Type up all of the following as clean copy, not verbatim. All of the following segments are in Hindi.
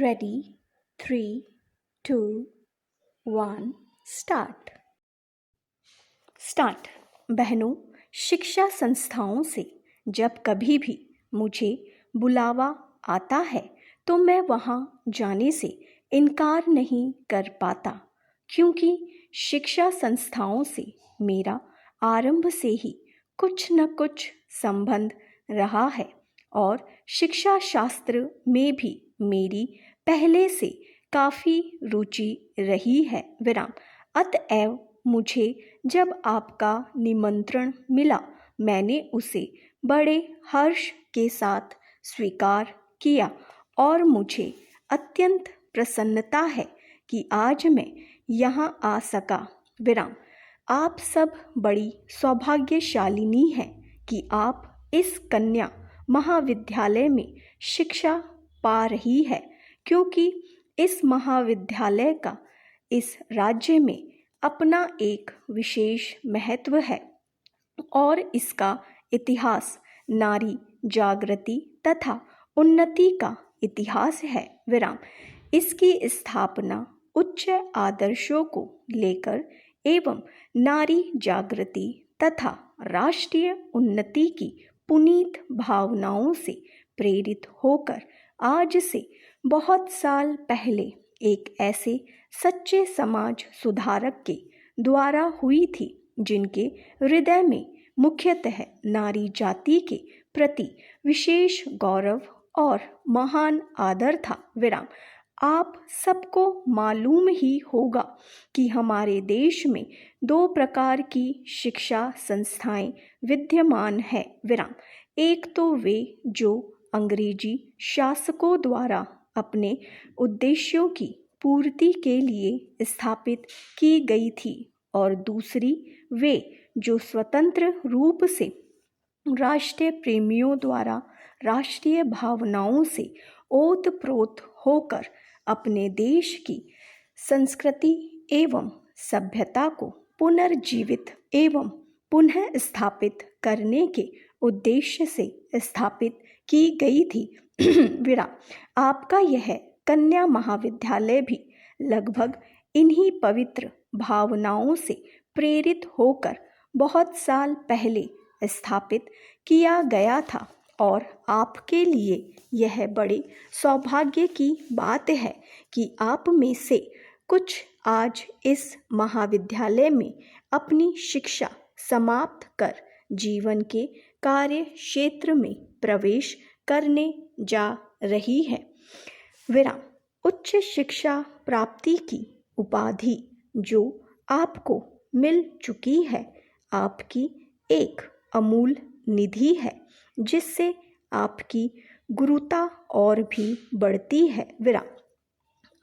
Ready 3 2 1 start. बहनों, शिक्षा संस्थाओं से जब कभी भी मुझे बुलावा आता है तो मैं वहाँ जाने से इनकार नहीं कर पाता, क्योंकि शिक्षा संस्थाओं से मेरा आरंभ से ही कुछ न कुछ संबंध रहा है और शिक्षा शास्त्र में भी मेरी पहले से काफ़ी रुचि रही है। अतएव मुझे जब आपका निमंत्रण मिला, मैंने उसे बड़े हर्ष के साथ स्वीकार किया और मुझे अत्यंत प्रसन्नता है कि आज मैं यहाँ आ सका। आप सब बड़ी सौभाग्यशालिनी हैं कि आप इस कन्या महाविद्यालय में शिक्षा पा रही है, क्योंकि इस महाविद्यालय का इस राज्य में अपना एक विशेष महत्व है और इसका इतिहास नारी जागृति तथा उन्नति का इतिहास है। इसकी स्थापना उच्च आदर्शों को लेकर एवं नारी जागृति तथा राष्ट्रीय उन्नति की पुनीत भावनाओं से प्रेरित होकर आज से बहुत साल पहले एक ऐसे सच्चे समाज सुधारक के द्वारा हुई थी, जिनके हृदय में मुख्यतः नारी जाति के प्रति विशेष गौरव और महान आदर था। आप सबको मालूम ही होगा कि हमारे देश में 2 प्रकार की शिक्षा संस्थाएं विद्यमान है। एक तो वे जो अंग्रेजी शासकों द्वारा अपने उद्देश्यों की पूर्ति के लिए स्थापित की गई थी, और दूसरी वे जो स्वतंत्र रूप से राष्ट्रीय प्रेमियों द्वारा राष्ट्रीय भावनाओं से ओतप्रोत होकर अपने देश की संस्कृति एवं सभ्यता को पुनर्जीवित एवं पुनः स्थापित करने के उद्देश्य से स्थापित की गई थी। आपका यह कन्या महाविद्यालय भी लगभग इन्हीं पवित्र भावनाओं से प्रेरित होकर बहुत साल पहले स्थापित किया गया था, और आपके लिए यह बड़े सौभाग्य की बात है कि आप में से कुछ आज इस महाविद्यालय में अपनी शिक्षा समाप्त कर जीवन के कार्य क्षेत्र में प्रवेश करने जा रही है। उच्च शिक्षा प्राप्ति की उपाधि जो आपको मिल चुकी है, आपकी एक अमूल निधि है, जिससे आपकी गुरुता और भी बढ़ती है।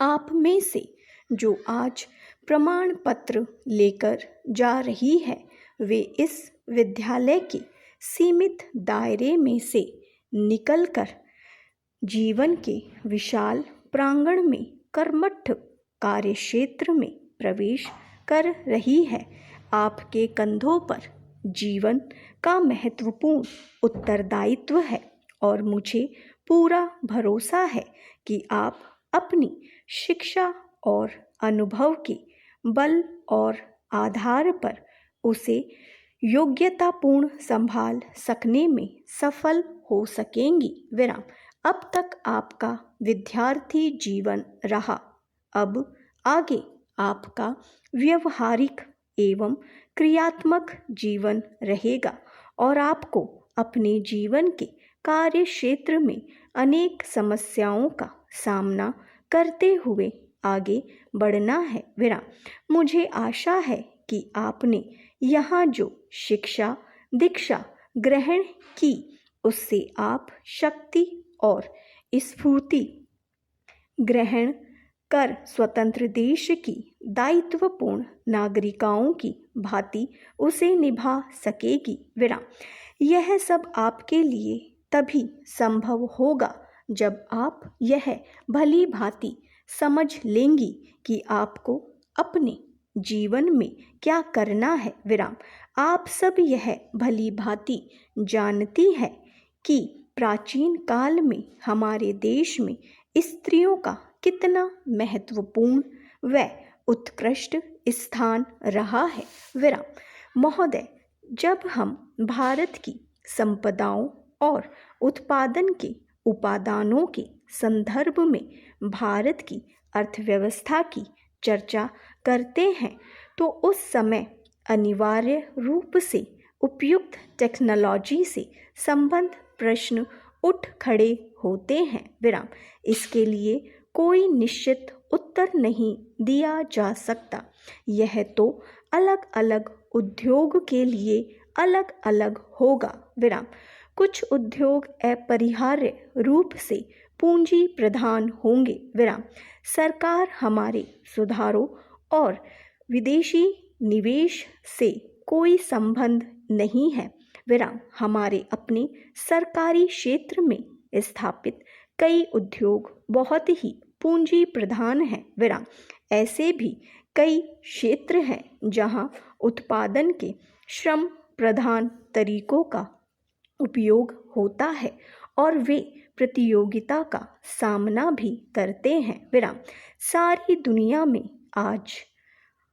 आप में से जो आज प्रमाण पत्र लेकर जा रही है, वे इस विद्यालय के सीमित दायरे में से निकलकर जीवन के विशाल प्रांगण में कर्मठ कार्यक्षेत्र में प्रवेश कर रही है। आपके कंधों पर जीवन का महत्वपूर्ण उत्तरदायित्व है और मुझे पूरा भरोसा है कि आप अपनी शिक्षा और अनुभव के बल और आधार पर उसे योग्यतापूर्ण संभाल सकने में सफल हो सकेंगी। अब तक आपका विद्यार्थी जीवन रहा, अब आगे आपका व्यवहारिक एवं क्रियात्मक जीवन रहेगा और आपको अपने जीवन के कार्य क्षेत्र में अनेक समस्याओं का सामना करते हुए आगे बढ़ना है। मुझे आशा है कि आपने यहाँ जो शिक्षा दीक्षा ग्रहण की, उससे आप शक्ति और स्फूर्ति ग्रहण कर स्वतंत्र देश की दायित्वपूर्ण नागरिकाओं की भांति उसे निभा सकेगी। यह सब आपके लिए तभी संभव होगा जब आप यह भली भांति समझ लेंगी कि आपको अपने जीवन में क्या करना है। आप सब यह भली भांति जानती है कि प्राचीन काल में हमारे देश में स्त्रियों का कितना महत्वपूर्ण व उत्कृष्ट स्थान रहा है। विराम। महोदय, जब हम भारत की संपदाओं और उत्पादन के उपादानों के संदर्भ में भारत की अर्थव्यवस्था की चर्चा करते हैं तो उस समय अनिवार्य रूप से उपयुक्त टेक्नोलॉजी से संबंध प्रश्न उठ खड़े होते हैं। विराम। इसके लिए कोई निश्चित उत्तर नहीं दिया जा सकता। यह तो अलग अलग उद्योग के लिए अलग अलग होगा। विराम। कुछ उद्योग अपरिहार्य रूप से पूंजी प्रधान होंगे। विराम। सरकार हमारे सुधारों और विदेशी निवेश से कोई संबंध नहीं है। विराम। हमारे अपने सरकारी क्षेत्र में स्थापित कई उद्योग बहुत ही पूंजी प्रधान हैं। विराम। ऐसे भी कई क्षेत्र हैं जहां उत्पादन के श्रम प्रधान तरीकों का उपयोग होता है और वे प्रतियोगिता का सामना भी करते हैं। विराम। सारी दुनिया में आज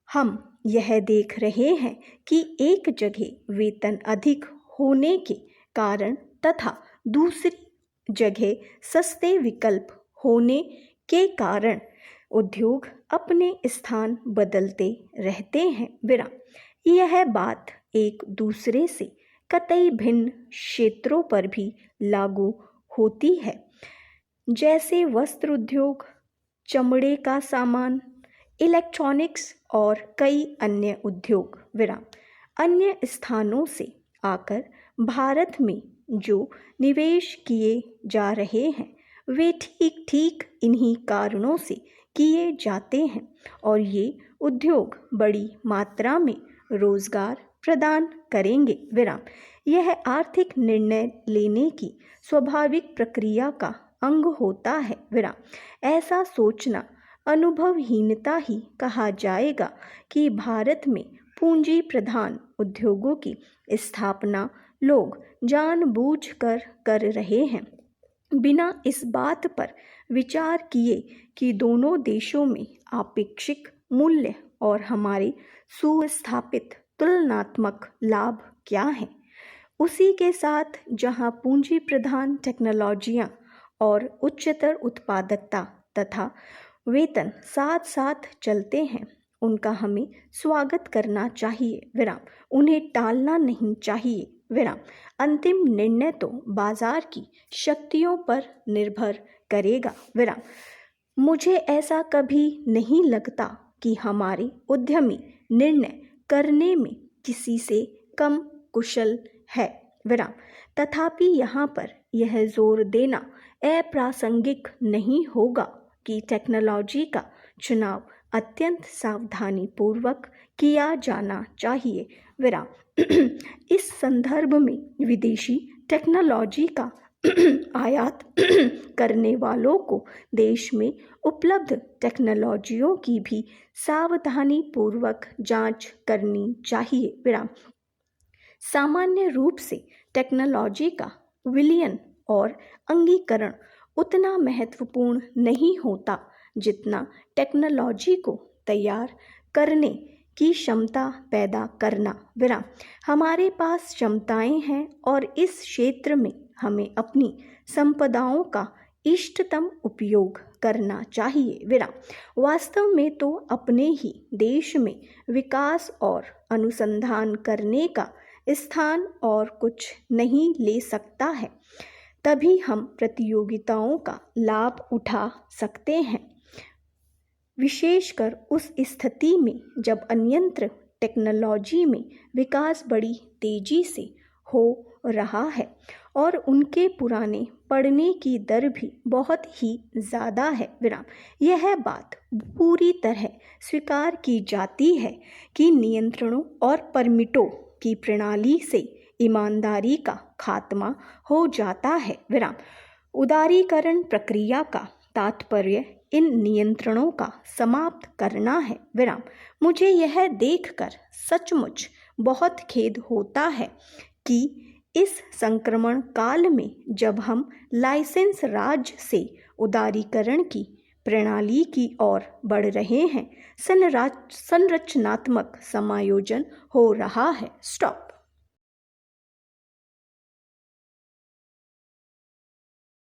हम यह देख रहे हैं कि एक जगह वेतन अधिक होने के कारण तथा दूसरी जगह सस्ते विकल्प होने के कारण उद्योग अपने स्थान बदलते रहते हैं। विराम। यह बात एक दूसरे से कतई भिन्न क्षेत्रों पर भी लागू होती है, जैसे वस्त्र उद्योग, चमड़े का सामान, इलेक्ट्रॉनिक्स और कई अन्य उद्योग। विराम। अन्य स्थानों से आकर भारत में जो निवेश किए जा रहे हैं वे ठीक ठीक इन्हीं कारणों से किए जाते हैं और ये उद्योग बड़ी मात्रा में रोजगार प्रदान करेंगे। विराम। यह आर्थिक निर्णय लेने की स्वाभाविक प्रक्रिया का अंग होता है। विराम। ऐसा सोचना अनुभवहीनता ही कहा जाएगा कि भारत में पूंजी प्रधान उद्योगों की स्थापना लोग जानबूझकर कर रहे हैं, बिना इस बात पर विचार किए कि दोनों देशों में आपेक्षिक मूल्य और हमारे सुस्थापित तुलनात्मक लाभ क्या हैं। उसी के साथ जहां पूंजी प्रधान टेक्नोलॉजियां और उच्चतर उत्पादकता तथा वेतन साथ साथ चलते हैं, उनका हमें स्वागत करना चाहिए। विराम। उन्हें टालना नहीं चाहिए। विराम। अंतिम निर्णय तो बाजार की शक्तियों पर निर्भर करेगा। विराम। मुझे ऐसा कभी नहीं लगता कि हमारे उद्यमी निर्णय करने में किसी से कम कुशल है। विराम। तथापि यहाँ पर यह जोर देना अप्रासंगिक नहीं होगा कि टेक्नोलॉजी का चुनाव अत्यंत सावधानीपूर्वक किया जाना चाहिए। विराम। इस संदर्भ में विदेशी टेक्नोलॉजी का आयात करने वालों को देश में उपलब्ध टेक्नोलॉजियों की भी सावधानीपूर्वक जांच करनी चाहिए। विराम। सामान्य रूप से टेक्नोलॉजी का विलयन और अंगीकरण उतना महत्वपूर्ण नहीं होता जितना टेक्नोलॉजी को तैयार करने की क्षमता पैदा करना। विराम। हमारे पास क्षमताएं हैं और इस क्षेत्र में हमें अपनी संपदाओं का इष्टतम उपयोग करना चाहिए। विराम। वास्तव में तो अपने ही देश में विकास और अनुसंधान करने का स्थान और कुछ नहीं ले सकता है, तभी हम प्रतियोगिताओं का लाभ उठा सकते हैं, विशेषकर उस स्थिति में जब अन्यंत्र टेक्नोलॉजी में विकास बड़ी तेजी से हो रहा है और उनके पुराने पड़ने की दर भी बहुत ही ज़्यादा है। विराम। यह बात पूरी तरह स्वीकार की जाती है कि नियंत्रणों और परमिटों की प्रणाली से ईमानदारी का खात्मा हो जाता है। विराम। उदारीकरण प्रक्रिया का तात्पर्य इन नियंत्रणों का समाप्त करना है। विराम। मुझे यह देखकर सचमुच बहुत खेद होता है कि इस संक्रमण काल में जब हम लाइसेंस राज से उदारीकरण की प्रणाली की ओर बढ़ रहे हैं। संरचनात्मक समायोजन हो रहा है। स्टॉप।